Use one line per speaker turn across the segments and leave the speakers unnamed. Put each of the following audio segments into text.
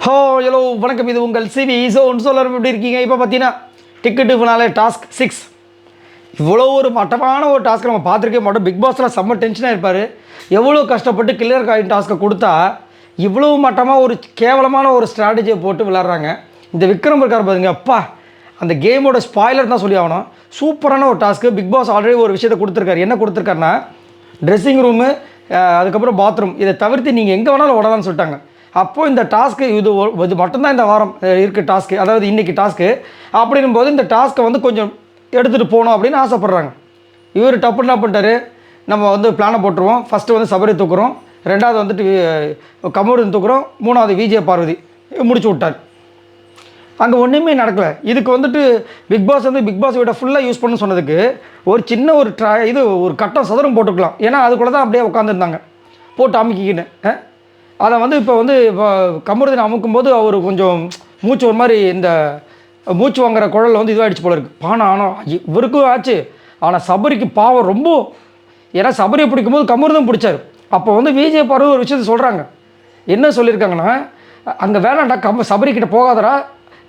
Hello வணக்கம், இது உங்கள் சிவி ஸோன் சோலர். எப்படி இருக்கீங்க? இப்போ பார்த்தீங்கன்னா டிக்கெட்டு ஃபினாலே டாஸ்க் 6 இவ்வளோ ஒரு மட்டமான ஒரு டாஸ்க் நம்ம பார்த்துருக்கே மாட்டோம். பிக் பாஸில் செம்ம டென்ஷனாக இருப்பார். எவ்வளோ கஷ்டப்பட்டு கிளியர் காயின் டாஸ்க்கை கொடுத்தா இவ்வளோ மட்டமாக ஒரு கேவலமான ஒரு ஸ்ட்ராட்டஜியை போட்டு விளாட்றாங்க. இந்த விக்ரம் இருக்கார் பாருங்க, அப்பா அந்த கேமோட ஸ்பாய்லர் தான் சொல்லி ஆகணும். சூப்பரான ஒரு டாஸ்க்கு. பிக் பாஸ் ஆல்ரெடி ஒரு விஷயத்தை கொடுத்துருக்காரு. என்ன கொடுத்துருக்காருன்னா, ட்ரெஸ்ஸிங் ரூமு, அதுக்கப்புறம் பாத்ரூம், இதை தவிர்த்து நீங்கள் எங்கே வேணாலும் ஓடலாம்னு சொல்லிட்டாங்க. அப்போது இந்த டாஸ்க்கு இது மட்டும்தான் இந்த வாரம் இருக்குது டாஸ்க்கு, அதாவது இன்றைக்கி டாஸ்க்கு. அப்படின்னும் போது இந்த டாஸ்க்கை வந்து கொஞ்சம் எடுத்துகிட்டு போகணும் அப்படின்னு ஆசைப்பட்றாங்க. இவர் டப்பு என்ன பண்ணிட்டாரு, நம்ம வந்து பிளானை போட்டுருவோம். ஃபஸ்ட்டு வந்து சபரி தூக்குறோம், ரெண்டாவது வந்துட்டு கமருதீன் தூக்குறோம், மூணாவது விஜய பார்வதி முடிச்சு விட்டார். அங்கே ஒன்றுமே நடக்கலை. இதுக்கு வந்துட்டு பிக் பாஸ் வந்து பிக் பாஸ் வீட்டை ஃபுல்லாக யூஸ் பண்ணு சொன்னதுக்கு ஒரு சின்ன ஒரு ஒரு கட்டம் சதுரம் போட்டுக்கலாம். ஏன்னா அதுக்குள்ளே தான் அப்படியே உட்காந்துருந்தாங்க போட்டு அமுக்கிக்கின்னு. அதை வந்து இப்போ வந்து கமருதீன் அமுக்கும்போது அவர் கொஞ்சம் மூச்சு ஒரு மாதிரி இந்த மூச்சு வாங்குற குழலில் வந்து இதுவாகிடுச்சு போல இருக்குது. ஆனால் இவருக்கும் ஆச்சு. ஆனால் சபரிக்கு பாவம் ரொம்ப. ஏன்னா சபரியை பிடிக்கும்போது கமருதீன் பிடிச்சார். அப்போ வந்து விஜய் பார்வதி ஒரு விஷயத்தை சொல்கிறாங்க. என்ன சொல்லியிருக்காங்கன்னா, அங்கே வேணாண்டா, சபரிக்கிட்ட போகாதரா,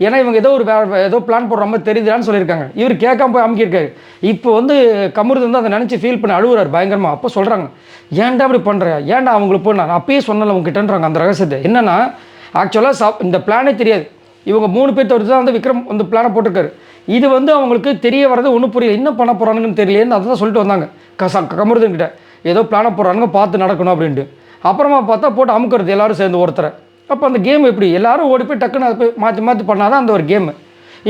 ஏன்னா இவங்க ஏதோ பிளான் போடுற மாதிரி தெரியுதான்னு சொல்லியிருக்காங்க. இவர் கேட்காம போய் அமுக்கியிருக்காரு. இப்போ வந்து கமருதீன் வந்து அதை நினச்சி ஃபீல் பண்ணி அழுகுறாரு பயங்கரமாக. அப்போ சொல்கிறாங்க, ஏன்டா அப்படி பண்ணுறேன், ஏன்டா அவங்களுக்கு போய் நான் அப்பயே சொன்னல உங்ககிட்டன்றாங்க அந்த ரகசியத்தை. என்னென்னா, ஆக்சுவலாக இந்த பிளானே தெரியாது. இவங்க 3 பேர் தவிர்த்து தான் வந்து விக்ரம் வந்து பிளானை போட்டிருக்காரு. இது வந்து அவங்களுக்கு தெரிய வர்றது ஒன்றும் புரியல. என்ன பண்ண போகிறானுங்கன்னு தெரியலேன்னு அதை தான் சொல்லிட்டு வந்தாங்க கமருதீன் கிட்ட. ஏதோ பிளானை போடுறானுங்க, பார்த்து நடக்கணும் அப்படின்ட்டு. அப்புறமா பார்த்தா போட்டு அமுக்கிறது எல்லோரும் சேர்ந்து ஒருத்தரை. அப்போ அந்த கேம் எப்படி எல்லோரும் ஓடி போய் டக்குன்னு அதை போய் மாற்றி மாற்றி பண்ணால் தான் அந்த ஒரு கேமு.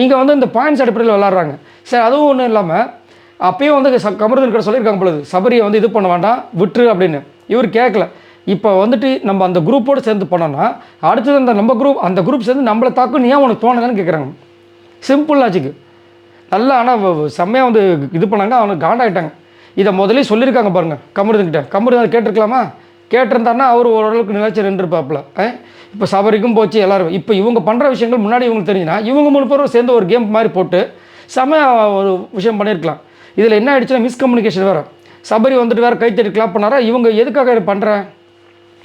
இங்கே வந்து இந்த பாயிண்ட்ஸ் அடிப்படையில் விளாட்றாங்க. சரி, அதுவும் ஒன்றும் இல்லாமல் அப்பயும் வந்து கமருதீன் கிட்ட சொல்லியிருக்காங்க பொழுது, சபரியை வந்து இது பண்ண வேண்டாம், விட்டுரு அப்படின்னு. இவர் கேட்கல. இப்போ வந்துட்டு நம்ம அந்த குரூப்போடு சேர்ந்து பண்ணோன்னா அடுத்தது அந்த குரூப் சேர்ந்து நம்மளை தாக்கும், ஏன் உனக்கு தோணுதான்னு கேட்குறாங்க. Simple logic. நல்லா ஆனால் செம்மையாக வந்து இது பண்ணாங்க. அவனுக்கு காண்டாயிட்டாங்க. இதை முதலே சொல்லியிருக்காங்க பாருங்கள் கமருதீன் கிட்ட. கமருதீன் அதை கேட்டிருக்கலாமா? கேட்டிருந்தாருன்னா அவர் ஓரளவுக்கு நிலைச்சி நின்றுருப்பாப்புல. இப்போ சபரிக்கும் போச்சு எல்லோரும். இப்போ இவங்க பண்ணுற விஷயங்கள் முன்னாடி இவங்களுக்கு தெரிஞ்சுன்னா இவங்க 3 பேரும் சேர்ந்து ஒரு கேம் மாதிரி போட்டு செம்மையாக ஒரு விஷயம் பண்ணியிருக்கலாம். இதில் என்ன ஆகிடுச்சுன்னா, மிஸ்கம்யூனிகேஷன் வேறு. சபரி வந்துட்டு வேறு கைத்தறி கிளாப் பண்ணாரா. இவங்க எதுக்காக இது பண்ணுறேன்,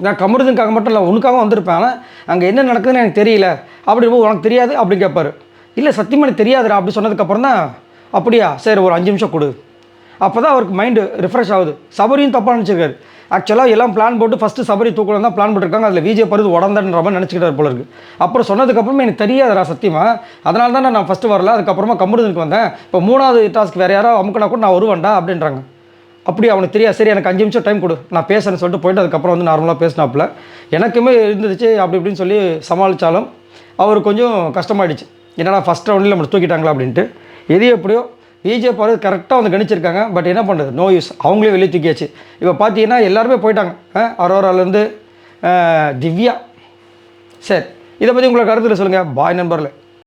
நான் கமருதீனுக்காக மட்டும் இல்லை உனக்காக வந்திருப்பேன், ஆனால் அங்கே என்ன நடக்குதுன்னு எனக்கு தெரியல அப்படின்போது உனக்கு தெரியாது அப்படி கேட்பார். இல்லை சத்தியமாக எனக்கு தெரியாதுடா அப்படி சொன்னதுக்கப்புறம் தான், அப்படியா சரி ஒரு 5 நிமிஷம் கொடு. அப்போ தான் அவருக்கு மைண்டு ரிஃப்ரெஷ் ஆகுது. சபரியும் தப்பாக நினச்சிருக்காரு. ஆக்சுவலாக எல்லாம் பிளான் போட்டு ஃபஸ்ட்டு சபரி தூக்கலாம் தான் பிளான் போட்டிருக்காங்க. அதில் விஜய் பார்வதி உடந்தன்ற மாதிரி நினச்சிக்கிட்டார் போல இருக்குது. அப்புறம் சொன்னதுக்கப்புறமே எனக்கு தெரியாதுடா சத்தியமாக, அதனால தான் நான் ஃபஸ்ட்டு வரல, அதுக்கப்புறமா கமருதீனுக்கு வந்தேன். இப்போ 3வது டாஸ்க் வேறு யாராவது அமுக்கினா கூட நான் வருவேன்டா அப்படின்றாங்க. அப்படி அவனுக்கு தெரியாது. சரி எனக்கு 5 நிமிஷம் டைம் கொடு, நான் பேசுகிறேன்னு சொல்லிட்டு போய்ட்டு அதுக்கப்புறம் வந்து நார்மலாக பேசினாப்புல. எனக்குமே இருந்துச்சு அப்படி இப்படின்னு சொல்லி சமாளித்தாலும் அவர் கொஞ்சம் கஷ்டமாயிடுச்சு. என்னடா ஃபஸ்ட் ரவுண்டில் நம்மளை தூக்கிட்டாங்களா அப்படின்ட்டு. எது எப்படியோ விஜய் பார்வதி கரெக்டாக வந்து கணிச்சிருக்காங்க. பட் என்ன பண்ணுறது, நோ யூஸ், அவங்களே வெளியே தூக்கியாச்சு. இப்போ பார்த்தீங்கன்னா எல்லாருமே போயிட்டாங்க. அரோராலேருந்து திவ்யா. சரி, இதை பற்றி உங்களை கருத்தில் சொல்லுங்கள். பாய் நண்பர்களே.